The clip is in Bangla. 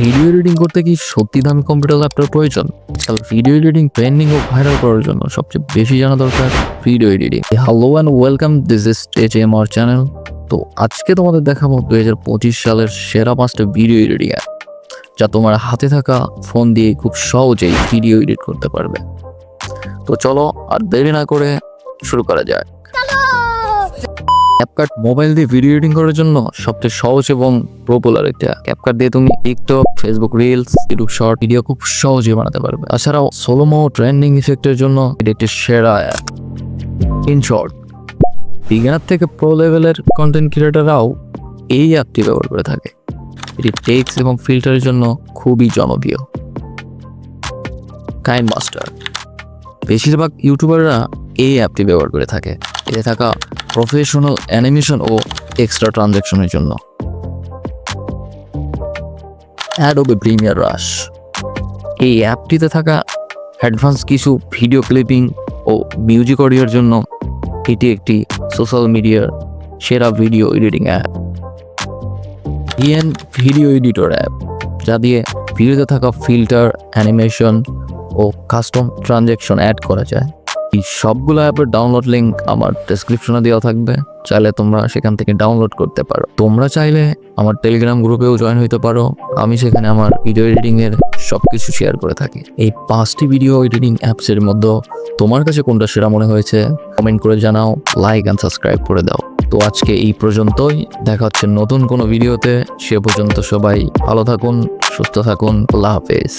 ভিডিও এডিটিং করতে কি সত্যি দামি কম্পিউটার ল্যাপটপ প্রয়োজন? ভিডিও এডিটিং ট্রেন্ডিং ও ভাইরাল করার জন্য সবচেয়ে বেশি জানা দরকার video editing. Hello and welcome, this is AJMR channel. তো আজকে তোমাদের দেখাবো 2025 সালের সেরা 5টা ভিডিও এডিটিং অ্যাপ, যা তোমার হাতে থাকা ফোন দিয়ে খুব সহজেই ভিডিও এডিট করতে পারবে। তো চলো আর দেরি না করে শুরু করা যায়। ক্যাপকাট মোবাইল দিয়ে ভিডিও এডিটিং করার জন্য সবচেয়ে সহজ এবং পপুলার একটা ক্যাপকাট দিয়ে তুমি TikTok, Facebook reels, YouTube short video খুব সহজে বানাতে পারবে। তাছাড়াও সোলোমো ট্রেন্ডিং ইফেক্টের জন্য এটা একটি সেরা অ্যাপ। ইন শর্ট, বিগিনার থেকে প্রো লেভেলের কন্টেন্ট ক্রিয়েটাররাও এই অ্যাপটি ব্যবহার করে থাকে। এটি টেক্সট এবং ফিল্টারের জন্য খুবই জনপ্রিয়। কাইনমাস্টার, বেশিরভাগ ইউটিউবাররা এই অ্যাপটি ব্যবহার করে থাকে। এতে থাকা প্রফেশনাল অ্যানিমেশন ও এক্সট্রা ট্রানজ্যাকশনের জন্য। অ্যাডোবে প্রিমিয়ার রাশ, এই অ্যাপটিতে থাকা অ্যাডভান্স কিছু ভিডিও ক্লিপিং ও মিউজিক অডিওর জন্য এটি একটি সোশ্যাল মিডিয়ার সেরা video editing app. Video editor app, যা দিয়ে ভিডিওতে থাকা ফিল্টার, অ্যানিমেশন ও কাস্টম ট্রানজ্যাকশন অ্যাড করা যায়। এই সবগুলো অ্যাপের ডাউনলোড লিঙ্ক আমার ডেসক্রিপশনে দেওয়া থাকবে, চাইলে তোমরা সেখান থেকে ডাউনলোড করতে পারো। তোমরা চাইলে আমার টেলিগ্রাম গ্রুপেও জয়েন হতে পারো, আমি সেখানে আমার ভিডিও এডিটিংয়ের সব কিছু শেয়ার করে থাকি। এই 5টি ভিডিও এডিটিং অ্যাপসের মধ্যে তোমার কাছে কোনটা সেরা মনে হয়েছে কমেন্ট করে জানাও, লাইক অ্যান্ড সাবস্ক্রাইব করে দাও। তো আজকে এই পর্যন্তই, দেখা হচ্ছে নতুন কোনো ভিডিওতে। সে পর্যন্ত সবাই ভালো থাকুন, সুস্থ থাকুন, আল্লাহ হাফেজ।